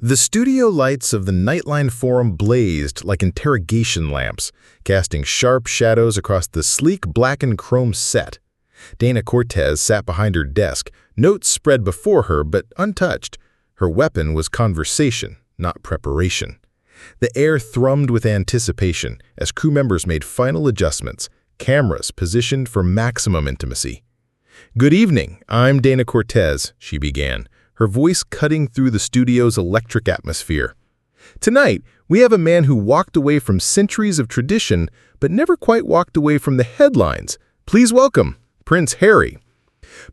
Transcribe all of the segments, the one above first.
The studio lights of the Nightline Forum blazed like interrogation lamps, casting sharp shadows across the sleek black and chrome set. Dana Cortez sat behind her desk, notes spread before her but untouched. Her weapon was conversation, not preparation. The air thrummed with anticipation as crew members made final adjustments, cameras positioned for maximum intimacy. "Good evening, I'm Dana Cortez," she began, her voice cutting through the studio's electric atmosphere. "Tonight, we have a man who walked away from centuries of tradition but never quite walked away from the headlines. Please welcome Prince Harry."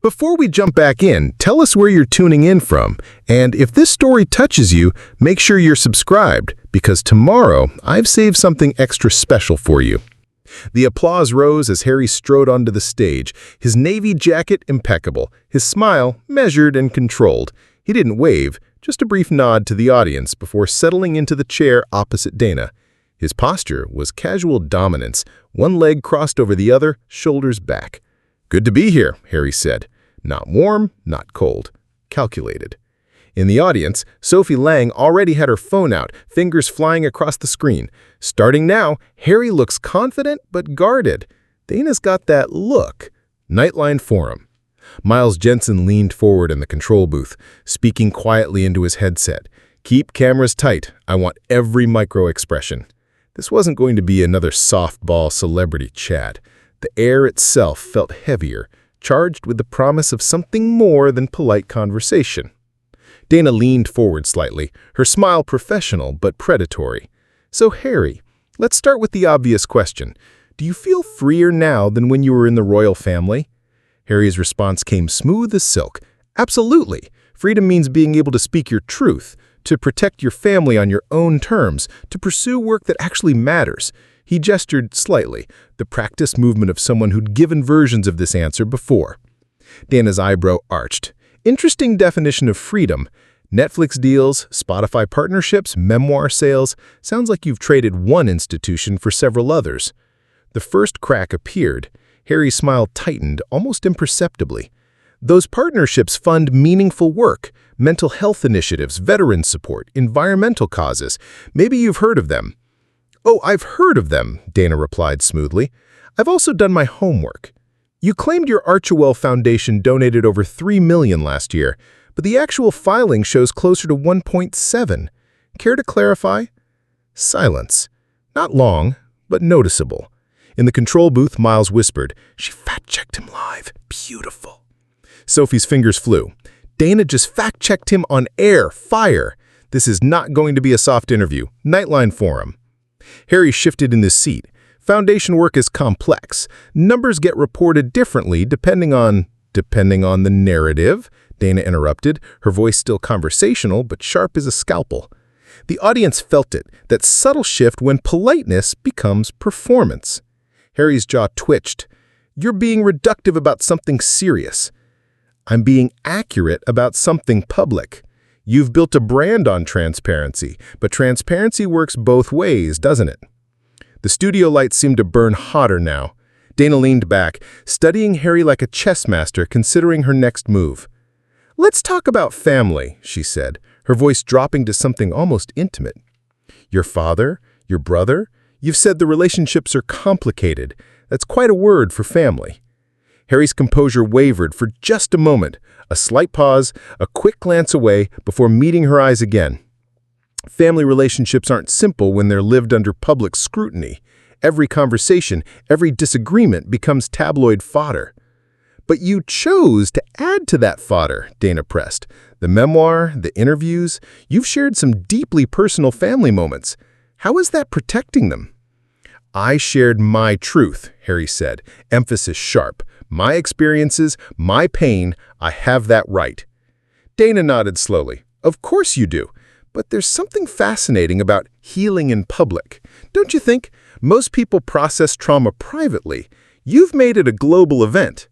Before we jump back in, tell us where you're tuning in from, and if this story touches you, make sure you're subscribed, because tomorrow I've saved something extra special for you. The applause rose as Harry strode onto the stage, his navy jacket impeccable, his smile measured and controlled. He didn't wave, just a brief nod to the audience before settling into the chair opposite Dana. His posture was casual dominance, one leg crossed over the other, shoulders back. "Good to be here," Harry said. Not warm, not cold. Calculated. In the audience, Sophie Lang already had her phone out, fingers flying across the screen. Starting now, Harry looks confident but guarded. Dana's got that look. Nightline Forum. Miles Jensen leaned forward in the control booth, speaking quietly into his headset. "Keep cameras tight. I want every micro-expression." This wasn't going to be another softball celebrity chat. The air itself felt heavier, charged with the promise of something more than polite conversation. Dana leaned forward slightly, her smile professional but predatory. "So, Harry, let's start with the obvious question. Do you feel freer now than when you were in the royal family?" Harry's response came smooth as silk. "Absolutely. Freedom means being able to speak your truth, to protect your family on your own terms, to pursue work that actually matters." He gestured slightly, the practiced movement of someone who'd given versions of this answer before. Dana's eyebrow arched. "Interesting definition of freedom. Netflix deals, Spotify partnerships, memoir sales. Sounds like you've traded one institution for several others." The first crack appeared. Harry's smile tightened, almost imperceptibly. "Those partnerships fund meaningful work, mental health initiatives, veteran support, environmental causes. Maybe you've heard of them." "Oh, I've heard of them," Dana replied smoothly. "I've also done my homework. You claimed your Archewell Foundation donated over $3 million last year, but the actual filing shows closer to 1.7. Care to clarify?" Silence. Not long, but noticeable. In the control booth, Miles whispered, "She fact-checked him live. Beautiful." Sophie's fingers flew. "Dana just fact-checked him on air. Fire. This is not going to be a soft interview. Nightline Forum." Harry shifted in his seat. Foundation work is complex. Numbers get reported differently depending on the narrative, Dana interrupted, her voice still conversational but sharp as a scalpel. The audience felt it, that subtle shift when politeness becomes performance. Harry's jaw twitched. "You're being reductive about something serious." "I'm being accurate about something public. You've built a brand on transparency, but transparency works both ways, doesn't it?" The studio lights seemed to burn hotter now. Dana leaned back, studying Harry like a chess master considering her next move. "Let's talk about family," she said, her voice dropping to something almost intimate. "Your father, your brother, you've said the relationships are complicated. That's quite a word for family." Harry's composure wavered for just a moment, a slight pause, a quick glance away before meeting her eyes again. Family relationships aren't simple when they're lived under public scrutiny. Every conversation, every disagreement becomes tabloid fodder. "But you chose to add to that fodder," Dana pressed. "The memoir, the interviews, you've shared some deeply personal family moments. How is that protecting them?" "I shared my truth," Harry said, emphasis sharp. "My experiences, my pain, I have that right." Dana nodded slowly. "Of course you do. But there's something fascinating about healing in public. Don't you think? Most people process trauma privately. You've made it a global event."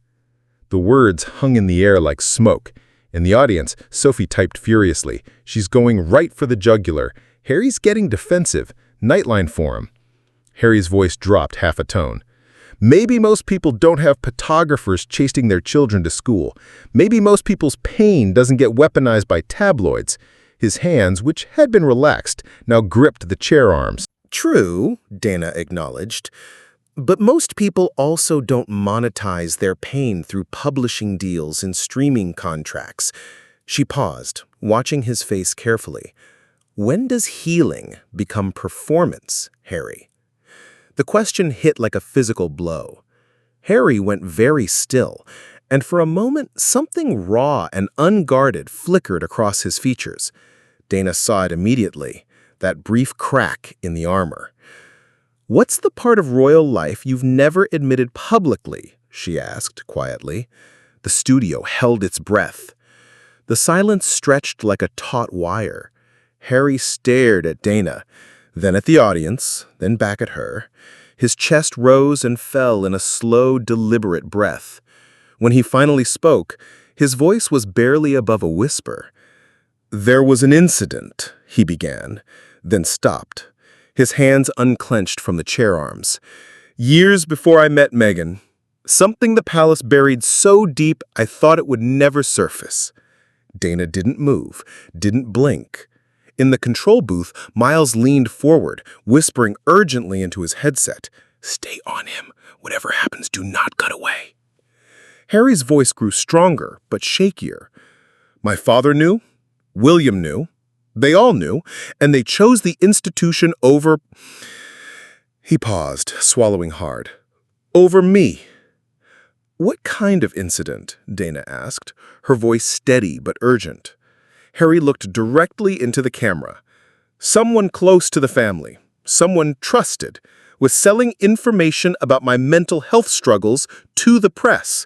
The words hung in the air like smoke. In the audience, Sophie typed furiously. "She's going right for the jugular. Harry's getting defensive. Nightline Forum." Harry's voice dropped half a tone. "Maybe most people don't have photographers chasing their children to school. Maybe most people's pain doesn't get weaponized by tabloids." His hands, which had been relaxed, now gripped the chair arms. True, Dana acknowledged, but most people also don't monetize their pain through publishing deals and streaming contracts. She paused, watching his face carefully. When does healing become performance, Harry? The question hit like a physical blow. Harry went very still, and for a moment something raw and unguarded flickered across his features. Dana saw it immediately, that brief crack in the armor. "What's the part of royal life you've never admitted publicly?" she asked quietly. The studio held its breath. The silence stretched like a taut wire. Harry stared at Dana, then at the audience, then back at her. His chest rose and fell in a slow, deliberate breath. When he finally spoke, his voice was barely above a whisper. "There was an incident," he began, then stopped. His hands unclenched from the chair arms. "Years before I met Meghan, something the palace buried so deep I thought it would never surface." Dana didn't move, didn't blink. In the control booth, Miles leaned forward, whispering urgently into his headset, "Stay on him. Whatever happens, do not cut away." Harry's voice grew stronger, but shakier. "My father knew. William knew. They all knew, and they chose the institution over—" He paused, swallowing hard. "Over me." "What kind of incident?" Dana asked, her voice steady but urgent. Harry looked directly into the camera. "Someone close to the family, someone trusted, was selling information about my mental health struggles to the press.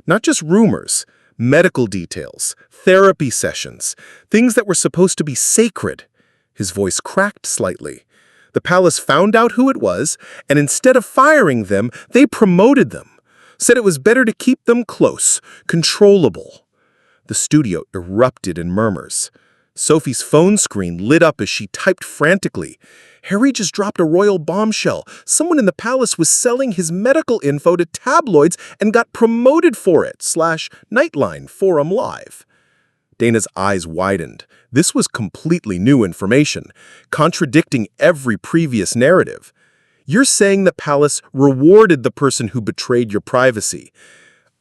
Not just rumors, medical details, therapy sessions, things that were supposed to be sacred." His voice cracked slightly. "The palace found out who it was, and instead of firing them, they promoted them. Said it was better to keep them close, controllable." The studio erupted in murmurs. Sophie's phone screen lit up as she typed frantically. "Harry just dropped a royal bombshell. Someone in the palace was selling his medical info to tabloids and got promoted for it, /Nightline Forum Live." Dana's eyes widened. This was completely new information, contradicting every previous narrative. "You're saying the palace rewarded the person who betrayed your privacy."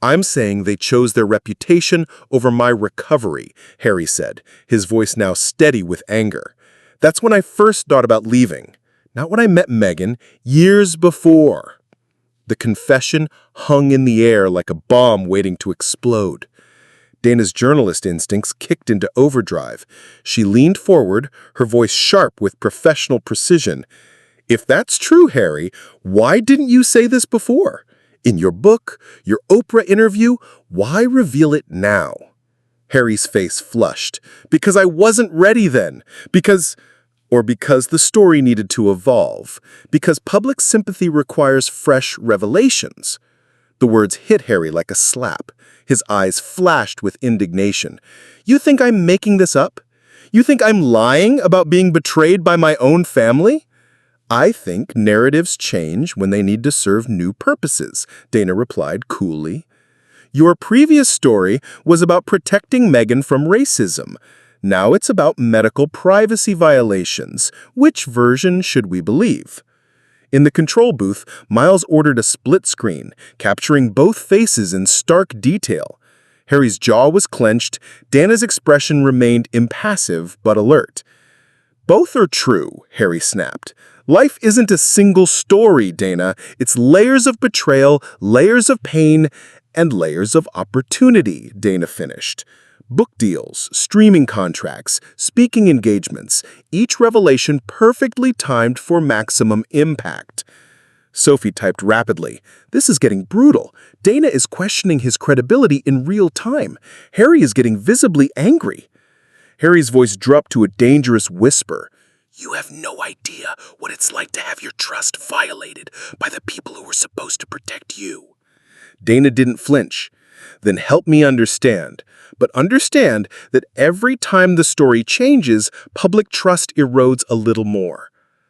"I'm saying they chose their reputation over my recovery," Harry said, his voice now steady with anger. "That's when I first thought about leaving. Not when I met Meghan, years before." The confession hung in the air like a bomb waiting to explode. Dana's journalist instincts kicked into overdrive. She leaned forward, her voice sharp with professional precision. "If that's true, Harry, why didn't you say this before? In your book, your Oprah interview, why reveal it now?" Harry's face flushed. "Because I wasn't ready then. Because the story needed to evolve. Because public sympathy requires fresh revelations." The words hit Harry like a slap. His eyes flashed with indignation. "You think I'm making this up? You think I'm lying about being betrayed by my own family?" "I think narratives change when they need to serve new purposes," Dana replied coolly. "Your previous story was about protecting Meghan from racism. Now it's about medical privacy violations. Which version should we believe?" In the control booth, Miles ordered a split screen, capturing both faces in stark detail. Harry's jaw was clenched. Dana's expression remained impassive but alert. "Both are true," Harry snapped. "Life isn't a single story, Dana. It's layers of betrayal, layers of pain, and layers of opportunity," Dana finished. "Book deals, streaming contracts, speaking engagements, each revelation perfectly timed for maximum impact." Sophie typed rapidly. "This is getting brutal. Dana is questioning his credibility in real time. Harry is getting visibly angry." Harry's voice dropped to a dangerous whisper. "You have no idea what it's like to have your trust violated by the people who were supposed to protect you." Dana didn't flinch. "Then help me understand. But understand that every time the story changes, public trust erodes a little more."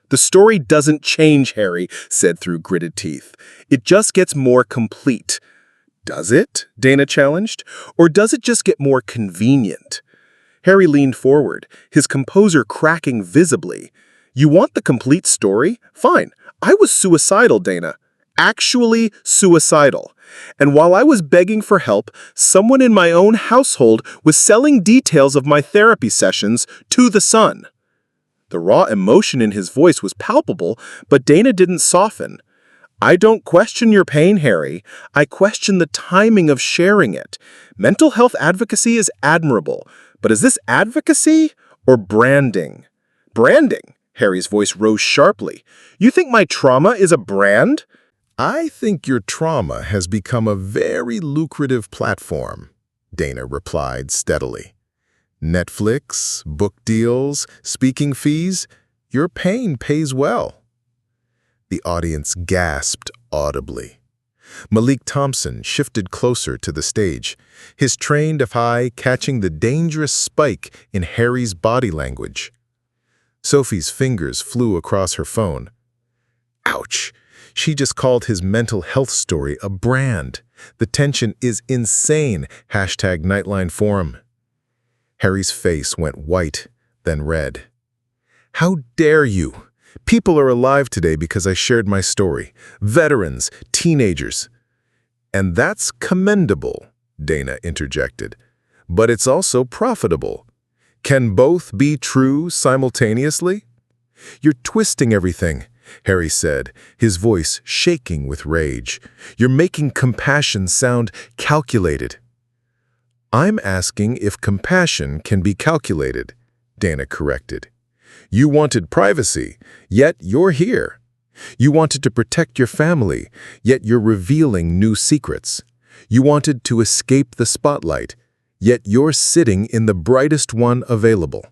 "The story doesn't change," Harry said through gritted teeth. "It just gets more complete." "Does it?" Dana challenged. "Or does it just get more convenient?" Harry leaned forward, his composure cracking visibly. You want the complete story? Fine. I was suicidal, Dana. Actually suicidal. And while I was begging for help, someone in my own household was selling details of my therapy sessions to the Sun. The raw emotion in his voice was palpable, but Dana didn't soften. I don't question your pain, Harry. I question the timing of sharing it. Mental health advocacy is admirable, but is this advocacy or branding? Branding? Harry's voice rose sharply. You think my trauma is a brand? I think your trauma has become a very lucrative platform, Dana replied steadily. Netflix, book deals, speaking fees, your pain pays well. The audience gasped audibly. Malik Thompson shifted closer to the stage, his trained eye catching the dangerous spike in Harry's body language. Sophie's fingers flew across her phone. Ouch! She just called his mental health story a brand. The tension is insane. #Nightline Forum. Harry's face went white, then red. How dare you? People are alive today because I shared my story. Veterans, teenagers. And that's commendable, Dana interjected. But it's also profitable. Can both be true simultaneously? You're twisting everything, Harry said, his voice shaking with rage. You're making compassion sound calculated. I'm asking if compassion can be calculated, Dana corrected. You wanted privacy, yet you're here. You wanted to protect your family, yet you're revealing new secrets. You wanted to escape the spotlight, yet you're sitting in the brightest one available.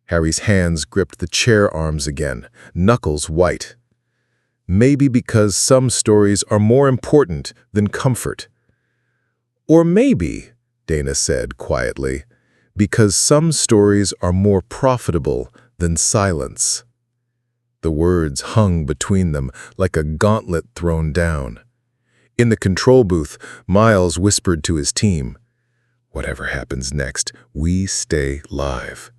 Harry's hands gripped the chair arms again, knuckles white. Maybe because some stories are more important than comfort. Or maybe, Dana said quietly, because some stories are more profitable than silence. The words hung between them like a gauntlet thrown down. In the control booth, Miles whispered to his team, "Whatever happens next, we stay live."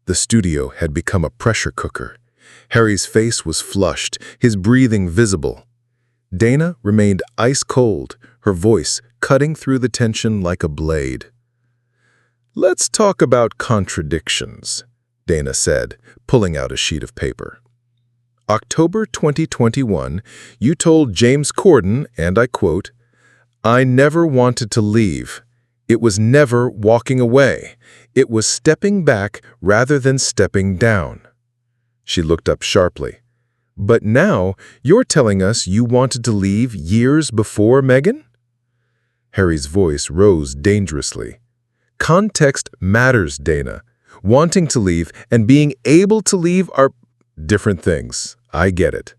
The studio had become a pressure cooker. Harry's face was flushed, his breathing visible. Dana remained ice-cold, her voice cutting through the tension like a blade. "Let's talk about contradictions," Dana said, pulling out a sheet of paper. October 2021, you told James Corden, and I quote, "I never wanted to leave. It was never walking away. It was stepping back rather than stepping down." She looked up sharply. "But now you're telling us you wanted to leave years before Meghan?" Harry's voice rose dangerously. Context matters, Dana. Wanting to leave and being able to leave are different things. I get it.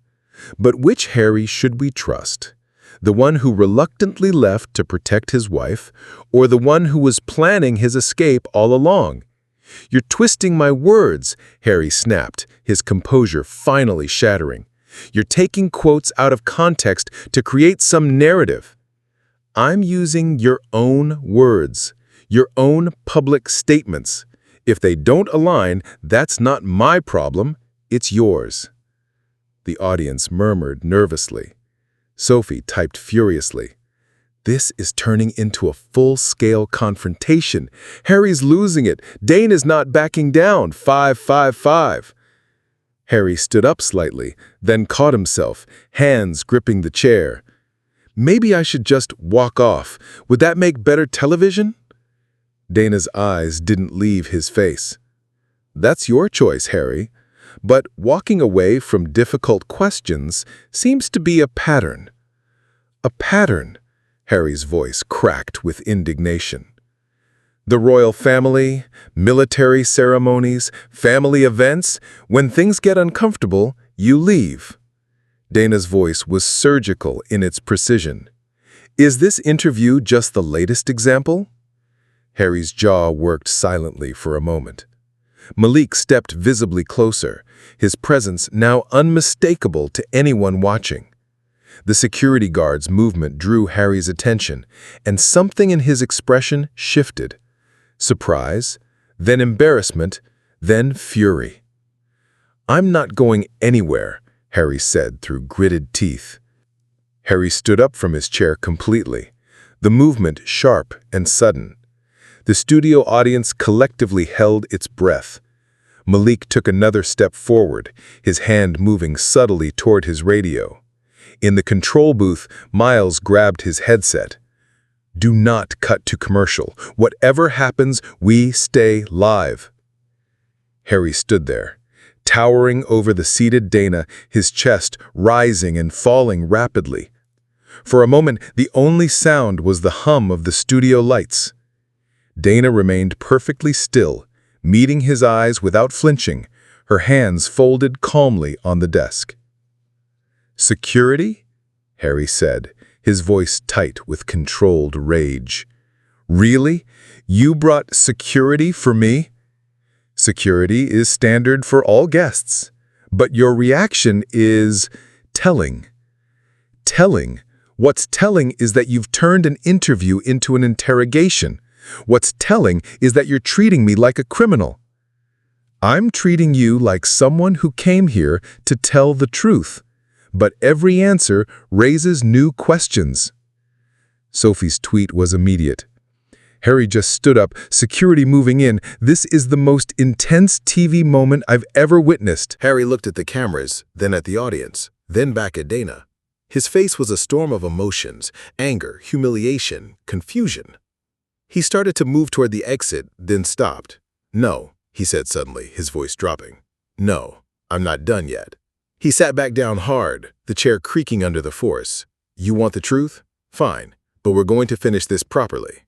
But which Harry should we trust? The one who reluctantly left to protect his wife, or the one who was planning his escape all along? "You're twisting my words," Harry snapped, his composure finally shattering. "You're taking quotes out of context to create some narrative." "I'm using your own words, your own public statements. If they don't align, that's not my problem, it's yours." The audience murmured nervously. Sophie typed furiously. "This is turning into a full-scale confrontation. Harry's losing it. Dana's not backing down. 5-5-5. Harry stood up slightly, then caught himself, hands gripping the chair. "Maybe I should just walk off. Would that make better television?" Dana's eyes didn't leave his face. "That's your choice, Harry. But walking away from difficult questions seems to be a pattern." "A pattern?" Harry's voice cracked with indignation. "The royal family, military ceremonies, family events, when things get uncomfortable, you leave." Dana's voice was surgical in its precision. "Is this interview just the latest example?" Harry's jaw worked silently for a moment. Malik stepped visibly closer, his presence now unmistakable to anyone watching. The security guard's movement drew Harry's attention, and something in his expression shifted. surprise, then embarrassment, then fury. "I'm not going anywhere," Harry said through gritted teeth. Harry stood up from his chair completely, the movement sharp and sudden. The studio audience collectively held its breath. Malik took another step forward, his hand moving subtly toward his radio. In the control booth, Miles grabbed his headset. "Do not cut to commercial. Whatever happens, we stay live." Harry stood there, towering over the seated Dana, his chest rising and falling rapidly. For a moment, the only sound was the hum of the studio lights. Dana remained perfectly still, meeting his eyes without flinching, her hands folded calmly on the desk. "Security?" Harry said, his voice tight with controlled rage. "Really? You brought security for me?" "Security is standard for all guests, but your reaction is telling." "Telling? What's telling is that you've turned an interview into an interrogation. What's telling is that you're treating me like a criminal." "I'm treating you like someone who came here to tell the truth, but every answer raises new questions." Sophie's tweet was immediate. Harry just stood up, security moving in. "This is the most intense TV moment I've ever witnessed." Harry looked at the cameras, then at the audience, then back at Dana. His face was a storm of emotions: anger, humiliation, confusion. He started to move toward the exit, then stopped. "No," he said suddenly, his voice dropping. "No, I'm not done yet." He sat back down hard, the chair creaking under the force. "You want the truth? Fine, but we're going to finish this properly."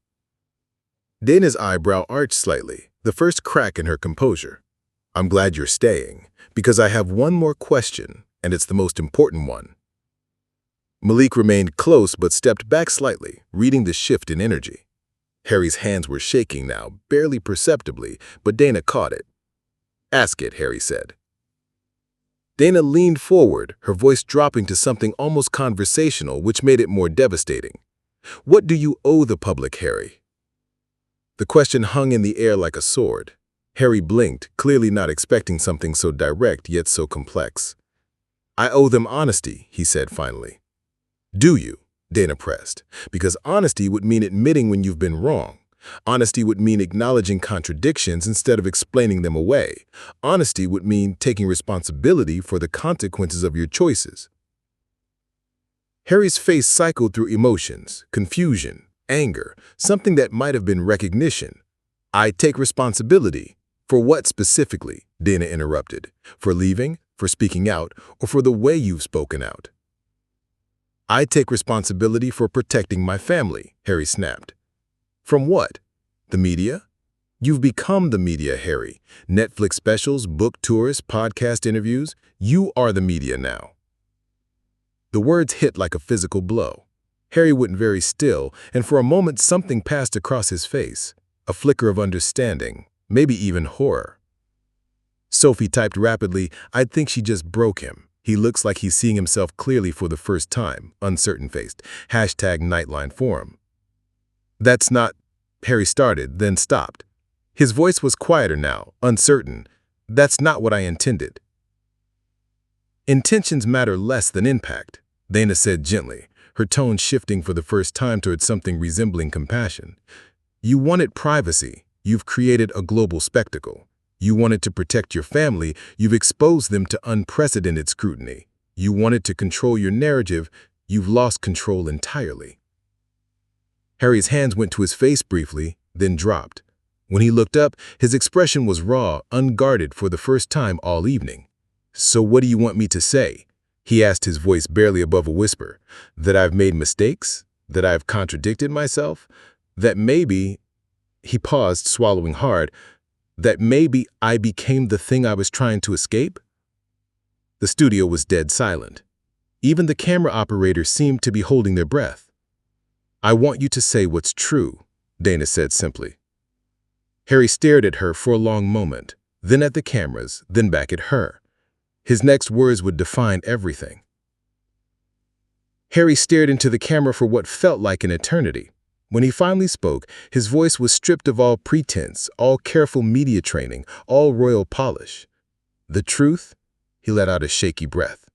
Dana's eyebrow arched slightly, the first crack in her composure. "I'm glad you're staying, because I have one more question, and it's the most important one." Malik remained close but stepped back slightly, reading the shift in energy. Harry's hands were shaking now, barely perceptibly, but Dana caught it. "Ask it," Harry said. Dana leaned forward, her voice dropping to something almost conversational, which made it more devastating. "What do you owe the public, Harry?" The question hung in the air like a sword. Harry blinked, clearly not expecting something so direct yet so complex. "I owe them honesty," he said finally. "Do you?" Dana pressed. "Because honesty would mean admitting when you've been wrong. Honesty would mean acknowledging contradictions instead of explaining them away. Honesty would mean taking responsibility for the consequences of your choices." Harry's face cycled through emotions: confusion, anger, something that might have been recognition. "I take responsibility." "For what specifically?" Dana interrupted. "For leaving, for speaking out, or for the way you've spoken out?" "I take responsibility for protecting my family," Harry snapped. "From what? The media?" "You've become the media, Harry. Netflix specials, book tours, podcast interviews. You are the media now." The words hit like a physical blow. Harry went very still, and for a moment something passed across his face, a flicker of understanding, maybe even horror. Sophie typed rapidly, "I think she just broke him. He looks like he's seeing himself clearly for the first time, uncertain-faced. #Nightline Forum." "That's not—" Harry started, then stopped. His voice was quieter now, uncertain. "That's not what I intended." "Intentions matter less than impact," Dana said gently, her tone shifting for the first time towards something resembling compassion. "You wanted privacy. You've created a global spectacle. You wanted to protect your family. You've exposed them to unprecedented scrutiny. You wanted to control your narrative. You've lost control entirely." Harry's hands went to his face briefly, then dropped. When he looked up, his expression was raw, unguarded for the first time all evening. "So what do you want me to say?" he asked, his voice barely above a whisper. "That I've made mistakes? That I've contradicted myself? That maybe—" He paused, swallowing hard. "That maybe I became the thing I was trying to escape?" The studio was dead silent. Even the camera operators seemed to be holding their breath. "I want you to say what's true," Dana said simply. Harry stared at her for a long moment, then at the cameras, then back at her. His next words would define everything. Harry stared into the camera for what felt like an eternity. When he finally spoke, his voice was stripped of all pretense, all careful media training, all royal polish. "The truth?" He let out a shaky breath.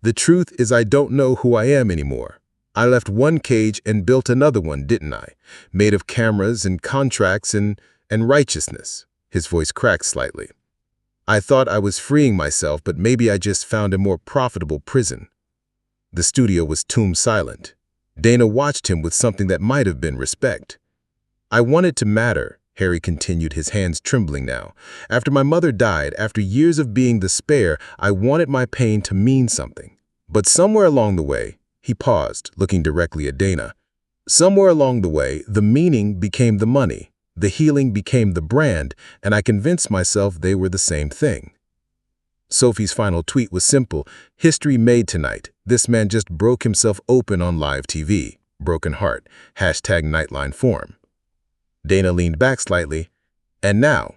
"The truth is I don't know who I am anymore. I left one cage and built another one, didn't I? Made of cameras and contracts and righteousness." His voice cracked slightly. "I thought I was freeing myself, but maybe I just found a more profitable prison." The studio was tomb silent. Dana watched him with something that might have been respect. "I want it to matter," Harry continued, his hands trembling now. "After my mother died, after years of being the spare, I wanted my pain to mean something. But somewhere along the way," he paused, looking directly at Dana, "somewhere along the way, the meaning became the money, the healing became the brand, and I convinced myself they were the same thing." Sophie's final tweet was simple: "History made tonight. This man just broke himself open on live TV. Broken heart. #Nightline Forum." Dana leaned back slightly. "And now?"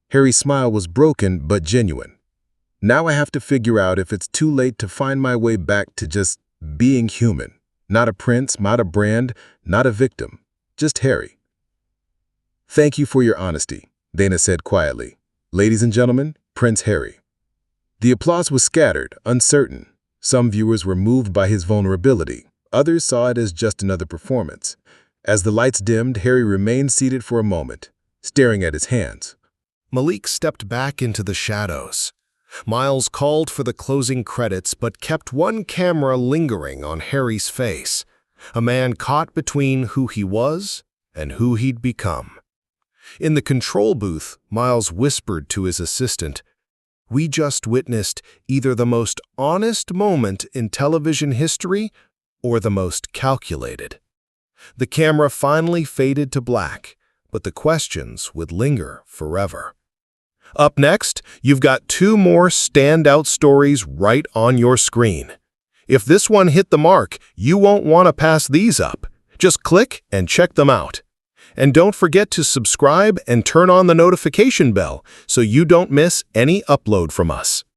Harry's smile was broken but genuine. "Now I have to figure out if it's too late to find my way back to just being human. Not a prince, not a brand, not a victim. Just Harry." "Thank you for your honesty," Dana said quietly. "Ladies and gentlemen, Prince Harry." The applause was scattered, uncertain. Some viewers were moved by his vulnerability. Others saw it as just another performance. As the lights dimmed, Harry remained seated for a moment, staring at his hands. Malik stepped back into the shadows. Miles called for the closing credits but kept one camera lingering on Harry's face, a man caught between who he was and who he'd become. In the control booth, Miles whispered to his assistant, "We just witnessed either the most honest moment in television history or the most calculated." The camera finally faded to black, but the questions would linger forever. Up next, you've got two more standout stories right on your screen. If this one hit the mark, you won't want to pass these up. Just click and check them out. And don't forget to subscribe and turn on the notification bell so you don't miss any upload from us.